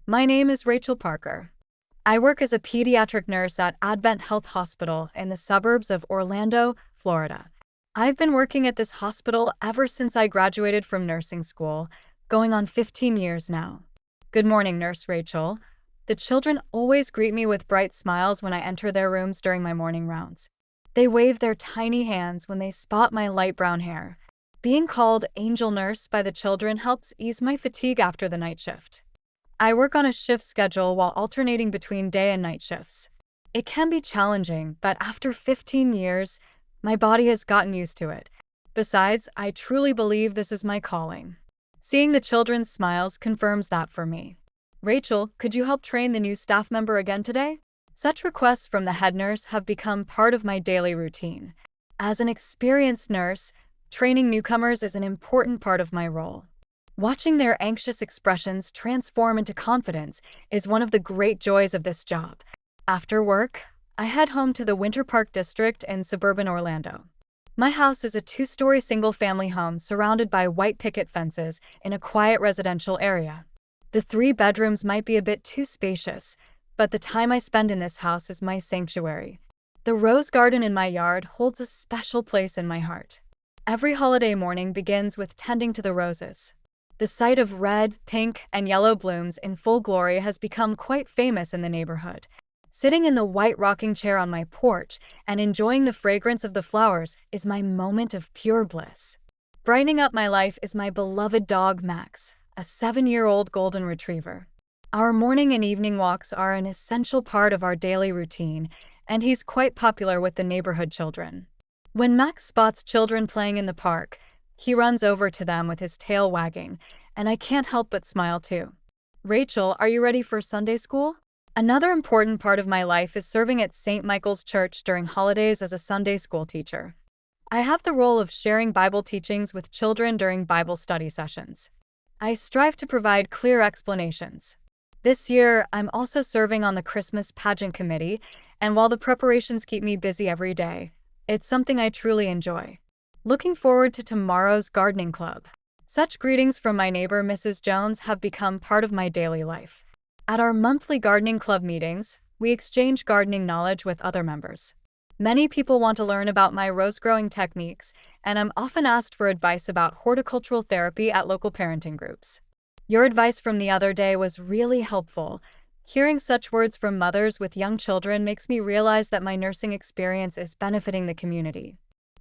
My name is Rachel Parker. I work as a pediatric nurse at Advent Health Hospital in the suburbs of Orlando, Florida. I've been working at this hospital ever since I graduated from nursing school, going on 15 years now. Good morning, Nurse Rachel. The children always greet me with bright smiles when I enter their rooms during my morning rounds. They wave their tiny hands when they spot my light brown hair. Being called Angel Nurse by the children helps ease my fatigue after the night shift. I work on a shift schedule while alternating between day and night shifts. It can be challenging, but after 15 years, my body has gotten used to it. Besides, I truly believe this is my calling. Seeing the children's smiles confirms that for me. Rachel, could you help train the new staff member again today? Such requests from the head nurse have become part of my daily routine. As an experienced nurse, training newcomers is an important part of my role. Watching their anxious expressions transform into confidence is one of the great joys of this job. After work, I head home to the Winter Park district in suburban Orlando. My house is a two-story single-family home surrounded by white picket fences in a quiet residential area. The 3 bedrooms might be a bit too spacious, but the time I spend in this house is my sanctuary. The rose garden in my yard holds a special place in my heart. Every holiday morning begins with tending to the roses. The sight of red, pink, and yellow blooms in full glory has become quite famous in the neighborhood. Sitting in the white rocking chair on my porch and enjoying the fragrance of the flowers is my moment of pure bliss. Brightening up my life is my beloved dog Max, a 7-year-old golden retriever. Our morning and evening walks are an essential part of our daily routine, and he's quite popular with the neighborhood children. When Max spots children playing in the park, he runs over to them with his tail wagging, and I can't help but smile too. Rachel, are you ready for Sunday school? Another important part of my life is serving at St. Michael's Church during holidays as a Sunday school teacher. I have the role of sharing Bible teachings with children during Bible study sessions. I strive to provide clear explanations. This year, I'm also serving on the Christmas pageant committee, and while the preparations keep me busy every day, it's something I truly enjoy. Looking forward to tomorrow's gardening club. Such greetings from my neighbor, Mrs. Jones, have become part of my daily life. At our monthly gardening club meetings, we exchange gardening knowledge with other members. Many people want to learn about my rose-growing techniques, and I'm often asked for advice about horticultural therapy at local parenting groups. Your advice from the other day was really helpful. Hearing such words from mothers with young children makes me realize that my nursing experience is benefiting the community.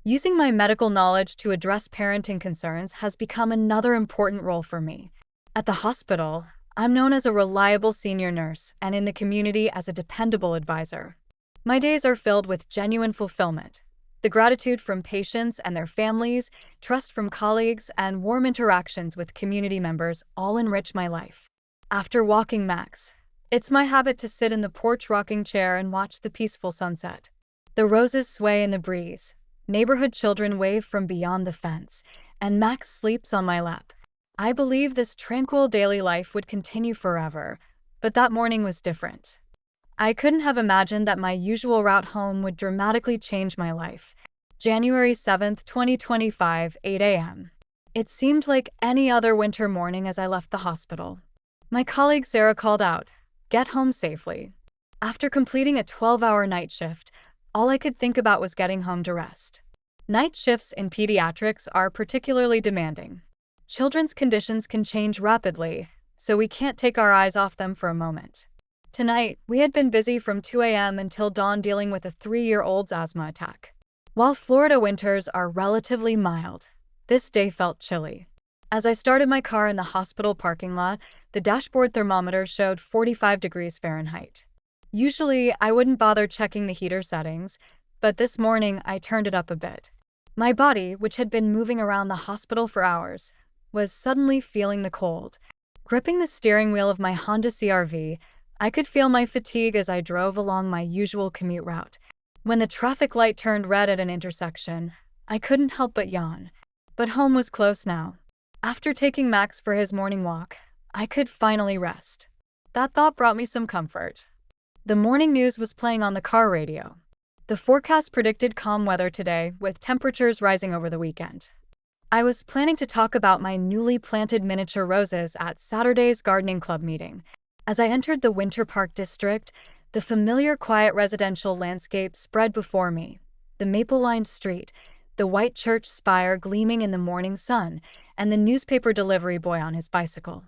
Using my medical knowledge to address parenting concerns has become another important role for me. At the hospital, I'm known as a reliable senior nurse and in the community as a dependable advisor. My days are filled with genuine fulfillment. The gratitude from patients and their families, trust from colleagues, and warm interactions with community members all enrich my life. After walking Max, it's my habit to sit in the porch rocking chair and watch the peaceful sunset. The roses sway in the breeze. Neighborhood children wave from beyond the fence, and Max sleeps on my lap. I believe this tranquil daily life would continue forever, but that morning was different. I couldn't have imagined that my usual route home would dramatically change my life. January 7th, 2025, 8 a.m. It seemed like any other winter morning as I left the hospital. My colleague Sarah called out, "Get home safely." After completing a 12-hour night shift, all I could think about was getting home to rest. Night shifts in pediatrics are particularly demanding. Children's conditions can change rapidly, so we can't take our eyes off them for a moment. Tonight, we had been busy from 2 a.m. until dawn dealing with a 3-year-old's asthma attack. While Florida winters are relatively mild, this day felt chilly. As I started my car in the hospital parking lot, the dashboard thermometer showed 45 degrees Fahrenheit. Usually, I wouldn't bother checking the heater settings, but this morning I turned it up a bit. My body, which had been moving around the hospital for hours, was suddenly feeling the cold. Gripping the steering wheel of my Honda CR-V, I could feel my fatigue as I drove along my usual commute route. When the traffic light turned red at an intersection, I couldn't help but yawn. But home was close now. After taking Max for his morning walk, I could finally rest. That thought brought me some comfort. The morning news was playing on the car radio. The forecast predicted calm weather today, with temperatures rising over the weekend. I was planning to talk about my newly planted miniature roses at Saturday's gardening club meeting. As I entered the Winter Park district, the familiar quiet residential landscape spread before me. The maple-lined street, the white church spire gleaming in the morning sun, and the newspaper delivery boy on his bicycle.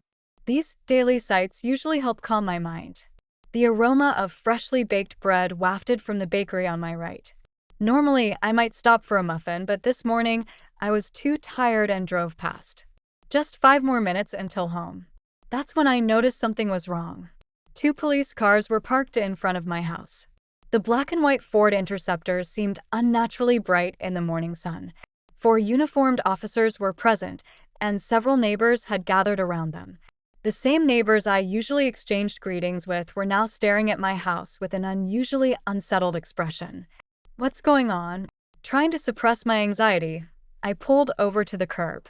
These daily sights usually help calm my mind. The aroma of freshly baked bread wafted from the bakery on my right. Normally, I might stop for a muffin, but this morning, I was too tired and drove past. Just 5 more minutes until home. That's when I noticed something was wrong. 2 police cars were parked in front of my house. The black and white Ford Interceptors seemed unnaturally bright in the morning sun. 4 uniformed officers were present, and several neighbors had gathered around them. The same neighbors I usually exchanged greetings with were now staring at my house with an unusually unsettled expression. What's going on? Trying to suppress my anxiety, I pulled over to the curb.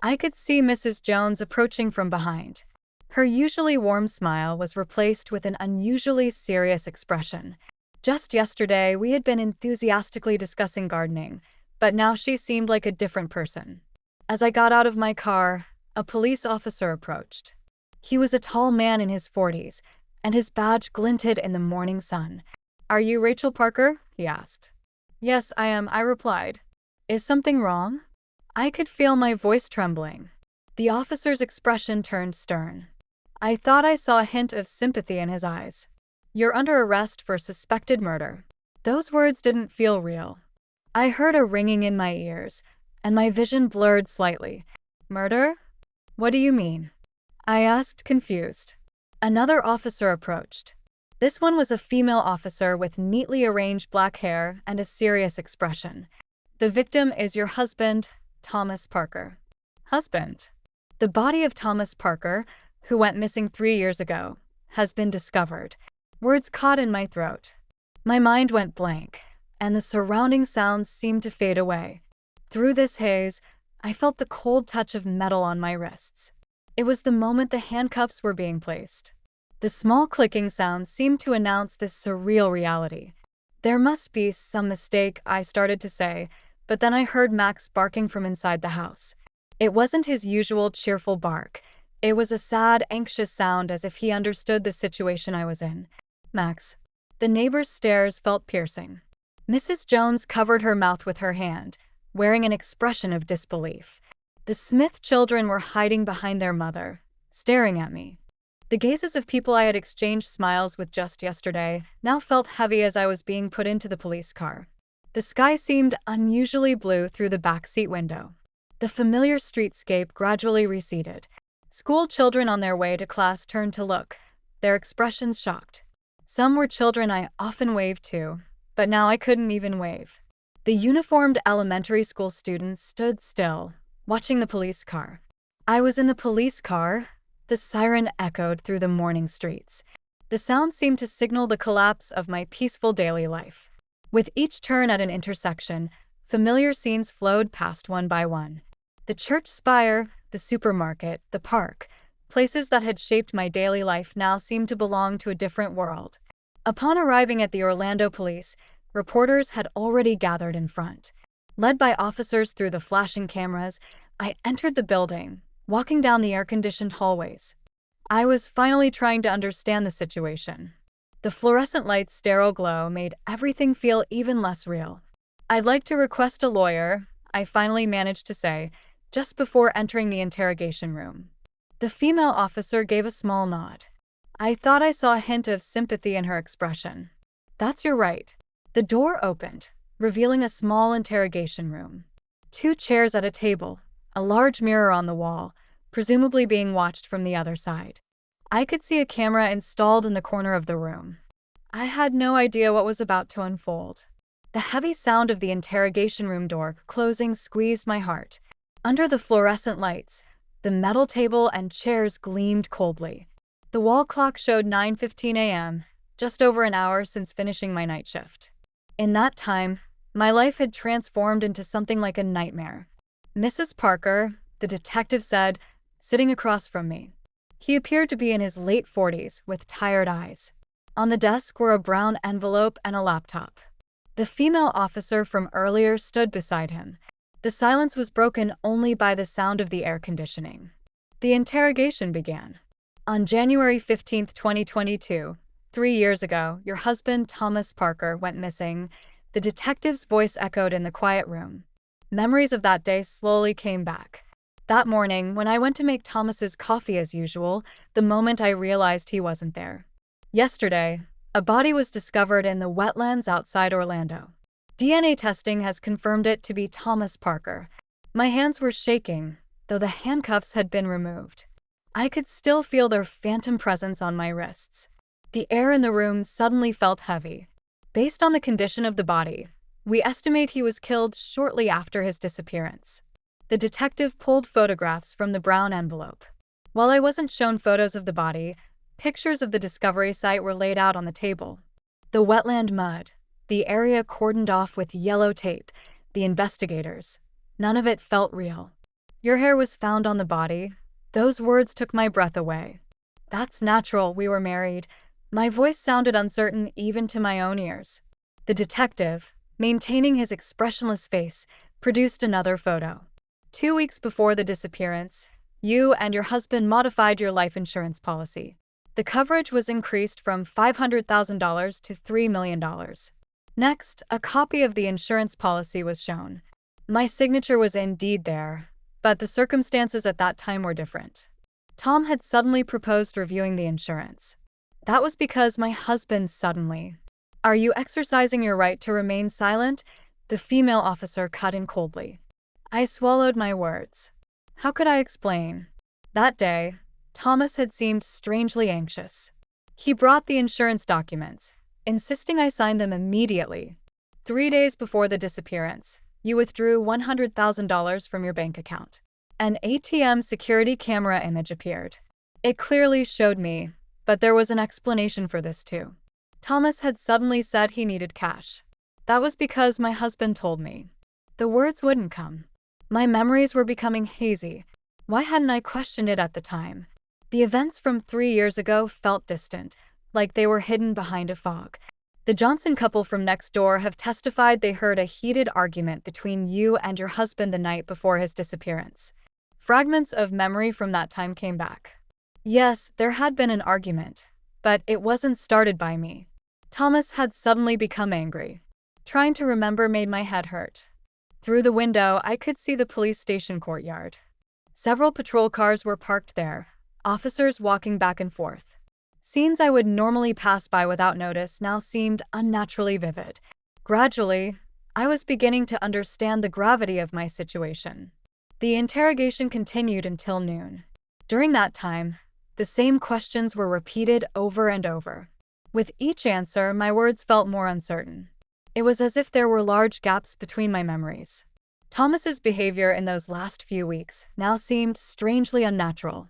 I could see Mrs. Jones approaching from behind. Her usually warm smile was replaced with an unusually serious expression. Just yesterday, we had been enthusiastically discussing gardening, but now she seemed like a different person. As I got out of my car, a police officer approached. He was a tall man in his 40s, and his badge glinted in the morning sun. "Are you Rachel Parker?" he asked. "Yes, I am," I replied. "Is something wrong?" I could feel my voice trembling. The officer's expression turned stern. I thought I saw a hint of sympathy in his eyes. "You're under arrest for suspected murder." Those words didn't feel real. I heard a ringing in my ears, and my vision blurred slightly. "Murder? What do you mean?" I asked, confused. Another officer approached. This one was a female officer with neatly arranged black hair and a serious expression. "The victim is your husband, Thomas Parker." Husband? The body of Thomas Parker, who went missing 3 years ago, has been discovered. Words caught in my throat. My mind went blank, and the surrounding sounds seemed to fade away. Through this haze, I felt the cold touch of metal on my wrists. It was the moment the handcuffs were being placed. The small clicking sound seemed to announce this surreal reality. "There must be some mistake," I started to say, but then I heard Max barking from inside the house. It wasn't his usual cheerful bark. It was a sad, anxious sound, as if he understood the situation I was in. "Max." The neighbor's stares felt piercing. Mrs. Jones covered her mouth with her hand, wearing an expression of disbelief. The Smith children were hiding behind their mother, staring at me. The gazes of people I had exchanged smiles with just yesterday now felt heavy as I was being put into the police car. The sky seemed unusually blue through the backseat window. The familiar streetscape gradually receded. School children on their way to class turned to look, their expressions shocked. Some were children I often waved to, but now I couldn't even wave. The uniformed elementary school students stood still, watching the police car. I was in the police car. The siren echoed through the morning streets. The sound seemed to signal the collapse of my peaceful daily life. With each turn at an intersection, familiar scenes flowed past one by one. The church spire, the supermarket, the park, places that had shaped my daily life now seemed to belong to a different world. Upon arriving at the Orlando police, reporters had already gathered in front. Led by officers through the flashing cameras, I entered the building, walking down the air-conditioned hallways. I was finally trying to understand the situation. The fluorescent light's sterile glow made everything feel even less real. "I'd like to request a lawyer," I finally managed to say, just before entering the interrogation room. The female officer gave a small nod. I thought I saw a hint of sympathy in her expression. "That's your right." The door opened, revealing a small interrogation room. 2 chairs at a table, a large mirror on the wall, presumably being watched from the other side. I could see a camera installed in the corner of the room. I had no idea what was about to unfold. The heavy sound of the interrogation room door closing squeezed my heart. Under the fluorescent lights, the metal table and chairs gleamed coldly. The wall clock showed 9:15 a.m., just over an hour since finishing my night shift. In that time, my life had transformed into something like a nightmare. "Mrs. Parker," the detective said, sitting across from me. He appeared to be in his late 40s, with tired eyes. On the desk were a brown envelope and a laptop. The female officer from earlier stood beside him. The silence was broken only by the sound of the air conditioning. The interrogation began. On January 15th, 2022, 3 years ago, your husband, Thomas Parker, went missing. The detective's voice echoed in the quiet room. Memories of that day slowly came back. That morning, when I went to make Thomas's coffee as usual, the moment I realized he wasn't there. Yesterday, a body was discovered in the wetlands outside Orlando. DNA testing has confirmed it to be Thomas Parker. My hands were shaking, though the handcuffs had been removed. I could still feel their phantom presence on my wrists. The air in the room suddenly felt heavy. Based on the condition of the body, we estimate he was killed shortly after his disappearance. The detective pulled photographs from the brown envelope. While I wasn't shown photos of the body, pictures of the discovery site were laid out on the table. The wetland mud, the area cordoned off with yellow tape, the investigators. None of it felt real. Your hair was found on the body. Those words took my breath away. That's natural, we were married. My voice sounded uncertain even to my own ears. The detective, maintaining his expressionless face, produced another photo. 2 weeks before the disappearance, you and your husband modified your life insurance policy. The coverage was increased from $500,000 to $3 million. Next, a copy of the insurance policy was shown. My signature was indeed there, but the circumstances at that time were different. Tom had suddenly proposed reviewing the insurance. That was because my husband suddenly. Are you exercising your right to remain silent? The female officer cut in coldly. I swallowed my words. How could I explain? That day, Thomas had seemed strangely anxious. He brought the insurance documents, insisting I sign them immediately. 3 days before the disappearance, you withdrew $100,000 from your bank account. An ATM security camera image appeared. It clearly showed me, but there was an explanation for this too. Thomas had suddenly said he needed cash. That was because my husband told me. The words wouldn't come. My memories were becoming hazy. Why hadn't I questioned it at the time? The events from 3 years ago felt distant, like they were hidden behind a fog. The Johnson couple from next door have testified they heard a heated argument between you and your husband the night before his disappearance. Fragments of memory from that time came back. Yes, there had been an argument, but it wasn't started by me. Thomas had suddenly become angry. Trying to remember made my head hurt. Through the window, I could see the police station courtyard. Several patrol cars were parked there, officers walking back and forth. Scenes I would normally pass by without notice now seemed unnaturally vivid. Gradually, I was beginning to understand the gravity of my situation. The interrogation continued until noon. During that time, the same questions were repeated over and over. With each answer, my words felt more uncertain. It was as if there were large gaps between my memories. Thomas's behavior in those last few weeks now seemed strangely unnatural.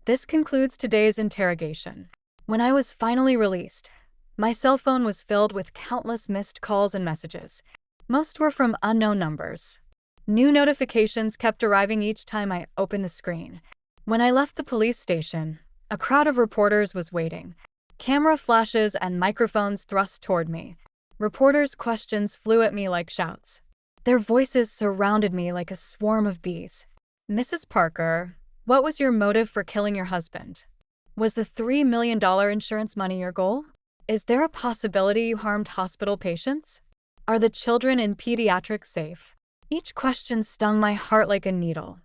This concludes today's interrogation. When I was finally released, my cell phone was filled with countless missed calls and messages. Most were from unknown numbers. New notifications kept arriving each time I opened the screen. When I left the police station, a crowd of reporters was waiting. Camera flashes and microphones thrust toward me. Reporters' questions flew at me like shouts. Their voices surrounded me like a swarm of bees. Mrs. Parker, what was your motive for killing your husband? Was the $3 million insurance money your goal? Is there a possibility you harmed hospital patients? Are the children in pediatrics safe? Each question stung my heart like a needle.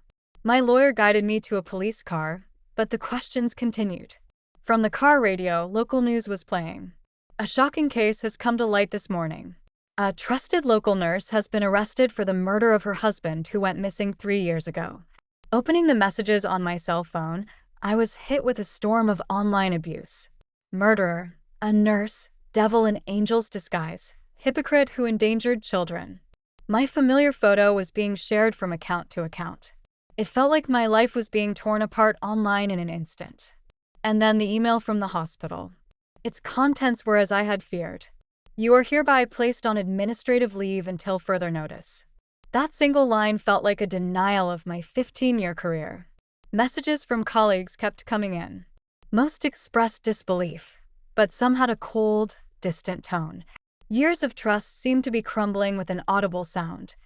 My lawyer guided me to a police car, but the questions continued. From the car radio, local news was playing. A shocking case has come to light this morning. A trusted local nurse has been arrested for the murder of her husband who went missing 3 years ago. Opening the messages on my cell phone, I was hit with a storm of online abuse. Murderer, a nurse, devil in angel's disguise, hypocrite who endangered children. My familiar photo was being shared from account to account. It felt like my life was being torn apart online in an instant. And then the email from the hospital. Its contents were as I had feared. You are hereby placed on administrative leave until further notice. That single line felt like a denial of my 15-year career. Messages from colleagues kept coming in. Most expressed disbelief, but some had a cold, distant tone. Years of trust seemed to be crumbling with an audible sound.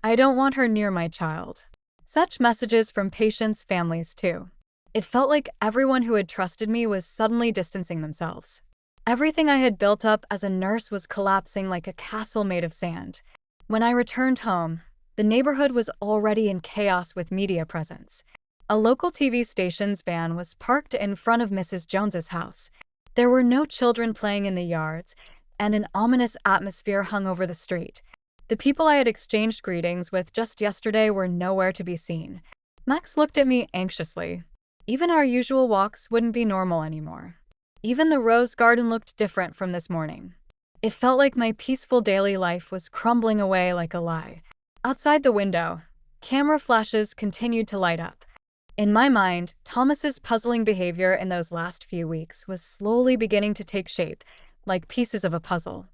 I don't want her near my child. Such messages from patients' families too. It felt like everyone who had trusted me was suddenly distancing themselves. Everything I had built up as a nurse was collapsing like a castle made of sand. When I returned home, the neighborhood was already in chaos with media presence. A local TV station's van was parked in front of Mrs. Jones's house. There were no children playing in the yards, and an ominous atmosphere hung over the street. The people I had exchanged greetings with just yesterday were nowhere to be seen. Max looked at me anxiously. Even our usual walks wouldn't be normal anymore. Even the rose garden looked different from this morning. It felt like my peaceful daily life was crumbling away like a lie. Outside the window, camera flashes continued to light up. In my mind, Thomas's puzzling behavior in those last few weeks was slowly beginning to take shape, like pieces of a puzzle.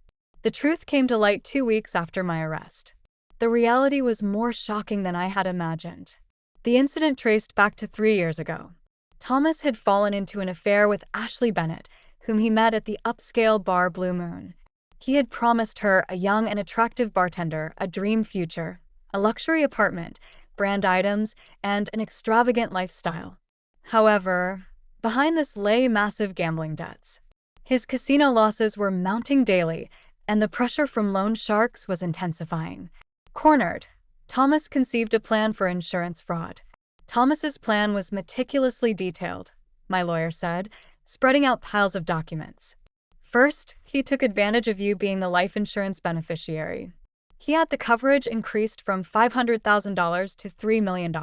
The truth came to light 2 weeks after my arrest. The reality was more shocking than I had imagined. The incident traced back to 3 years ago. Thomas had fallen into an affair with Ashley Bennett, whom he met at the upscale bar Blue Moon. He had promised her, a young and attractive bartender, a dream future, a luxury apartment, brand items, and an extravagant lifestyle. However, behind this lay massive gambling debts. His casino losses were mounting daily, and the pressure from loan sharks was intensifying. Cornered, Thomas conceived a plan for insurance fraud. Thomas's plan was meticulously detailed, my lawyer said, spreading out piles of documents. First, he took advantage of you being the life insurance beneficiary. He had the coverage increased from $500,000 to $3 million.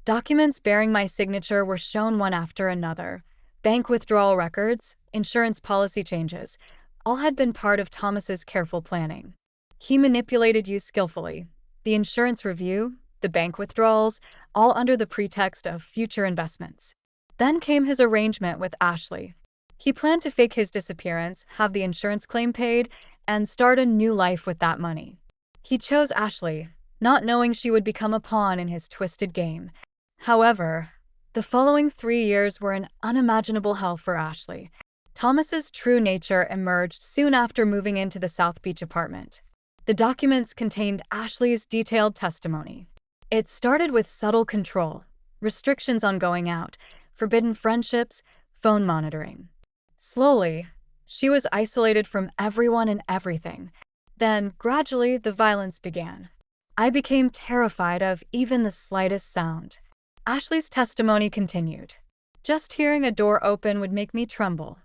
Documents bearing my signature were shown one after another. Bank withdrawal records, insurance policy changes, all had been part of Thomas's careful planning. He manipulated you skillfully. The insurance review, the bank withdrawals, all under the pretext of future investments. Then came his arrangement with Ashley. He planned to fake his disappearance, have the insurance claim paid, and start a new life with that money. He chose Ashley, not knowing she would become a pawn in his twisted game. However, the following 3 years were an unimaginable hell for Ashley. Thomas's true nature emerged soon after moving into the South Beach apartment. The documents contained Ashley's detailed testimony. It started with subtle control, restrictions on going out, forbidden friendships, phone monitoring. Slowly, she was isolated from everyone and everything. Then, gradually, the violence began. I became terrified of even the slightest sound. Ashley's testimony continued. Just hearing a door open would make me tremble.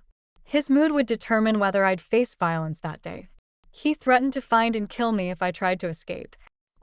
His mood would determine whether I'd face violence that day. He threatened to find and kill me if I tried to escape.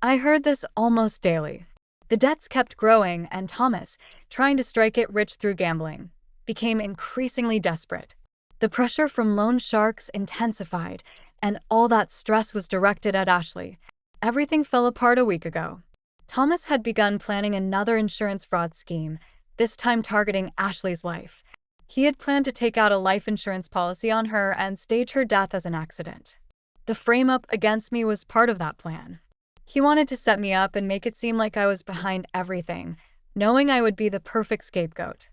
I heard this almost daily. The debts kept growing, and Thomas, trying to strike it rich through gambling, became increasingly desperate. The pressure from loan sharks intensified, and all that stress was directed at Ashley. Everything fell apart a week ago. Thomas had begun planning another insurance fraud scheme, this time targeting Ashley's life. He had planned to take out a life insurance policy on her and stage her death as an accident. The frame-up against me was part of that plan. He wanted to set me up and make it seem like I was behind everything, knowing I would be the perfect scapegoat.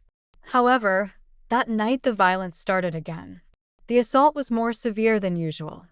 However, that night the violence started again. The assault was more severe than usual.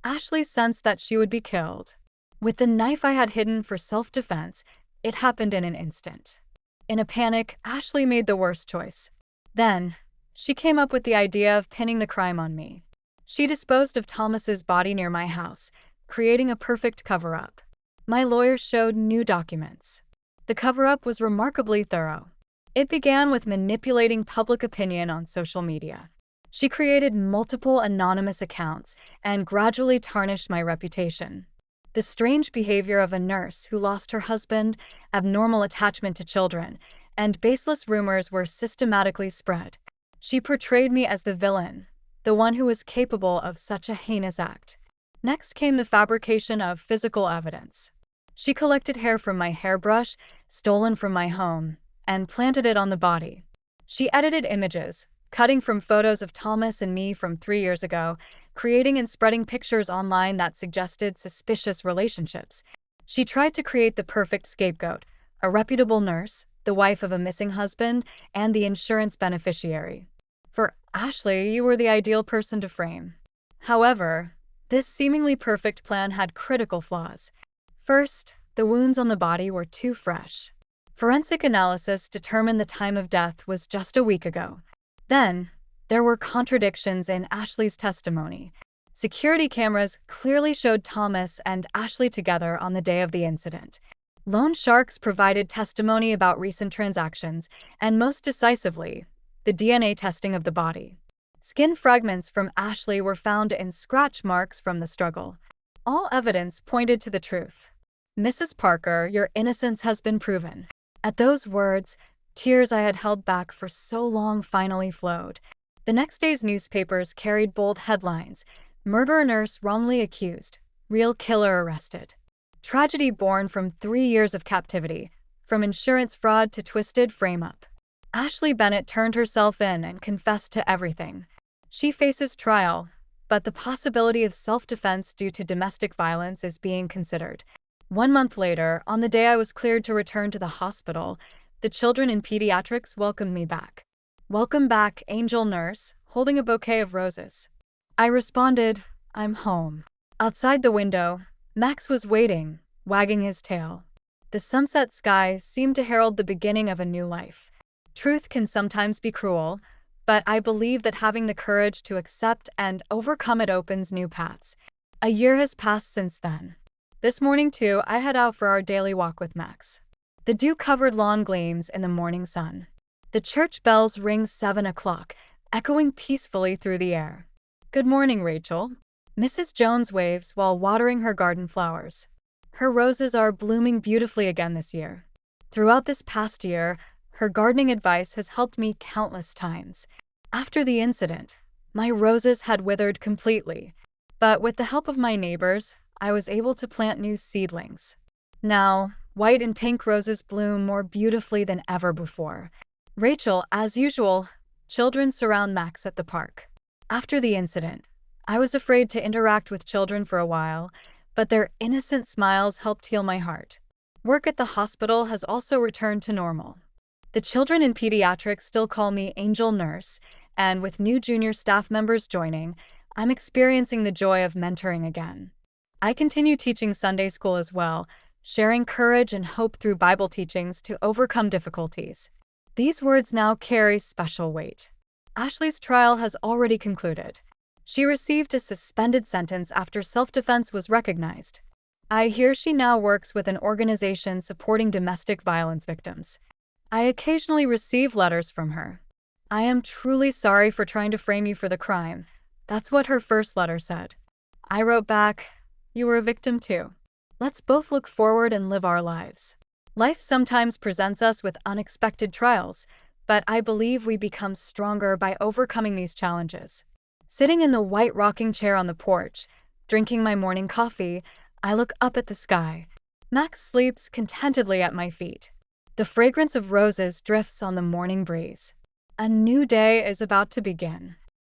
Ashley sensed that she would be killed. With the knife I had hidden for self-defense, it happened in an instant. In a panic, Ashley made the worst choice. Then, she came up with the idea of pinning the crime on me. She disposed of Thomas's body near my house, creating a perfect cover-up. My lawyer showed new documents. The cover-up was remarkably thorough. It began with manipulating public opinion on social media. She created multiple anonymous accounts and gradually tarnished my reputation. The strange behavior of a nurse who lost her husband, abnormal attachment to children, and baseless rumors were systematically spread. She portrayed me as the villain, the one who was capable of such a heinous act. Next came the fabrication of physical evidence. She collected hair from my hairbrush, stolen from my home, and planted it on the body. She edited images, cutting from photos of Thomas and me from 3 years ago, creating and spreading pictures online that suggested suspicious relationships. She tried to create the perfect scapegoat, a reputable nurse, the wife of a missing husband, and the insurance beneficiary. For Ashley, you were the ideal person to frame. However, this seemingly perfect plan had critical flaws. First, the wounds on the body were too fresh. Forensic analysis determined the time of death was just a week ago. Then, there were contradictions in Ashley's testimony. Security cameras clearly showed Thomas and Ashley together on the day of the incident. Loan sharks provided testimony about recent transactions, and most decisively, the DNA testing of the body. Skin fragments from Ashley were found in scratch marks from the struggle. All evidence pointed to the truth. "Mrs. Parker, your innocence has been proven." At those words, tears I had held back for so long finally flowed. The next day's newspapers carried bold headlines: "Murderer nurse wrongly accused. Real killer arrested." Tragedy born from 3 years of captivity, from insurance fraud to twisted frame-up. Ashley Bennett turned herself in and confessed to everything. She faces trial, but the possibility of self-defense due to domestic violence is being considered. 1 month later, on the day I was cleared to return to the hospital, the children in pediatrics welcomed me back. "Welcome back, Angel Nurse," holding a bouquet of roses. I responded, "I'm home." Outside the window, Max was waiting, wagging his tail. The sunset sky seemed to herald the beginning of a new life. Truth can sometimes be cruel, but I believe that having the courage to accept and overcome it opens new paths. A year has passed since then. This morning, too, I head out for our daily walk with Max. The dew-covered lawn gleams in the morning sun. The church bells ring 7 o'clock, echoing peacefully through the air. "Good morning, Rachel." Mrs. Jones waves while watering her garden flowers. Her roses are blooming beautifully again this year. Throughout this past year, her gardening advice has helped me countless times. After the incident, my roses had withered completely, but with the help of my neighbors, I was able to plant new seedlings. Now, white and pink roses bloom more beautifully than ever before. Rachel, as usual, children surround Max at the park. After the incident, I was afraid to interact with children for a while, but their innocent smiles helped heal my heart. Work at the hospital has also returned to normal. The children in pediatrics still call me Angel Nurse, and with new junior staff members joining, I'm experiencing the joy of mentoring again. I continue teaching Sunday school as well, sharing courage and hope through Bible teachings to overcome difficulties. These words now carry special weight. Ashley's trial has already concluded. She received a suspended sentence after self-defense was recognized. I hear she now works with an organization supporting domestic violence victims. I occasionally receive letters from her. "I am truly sorry for trying to frame you for the crime." That's what her first letter said. I wrote back, "You were a victim too. Let's both look forward and live our lives." Life sometimes presents us with unexpected trials, but I believe we become stronger by overcoming these challenges. Sitting in the white rocking chair on the porch, drinking my morning coffee, I look up at the sky. Max sleeps contentedly at my feet. The fragrance of roses drifts on the morning breeze. A new day is about to begin.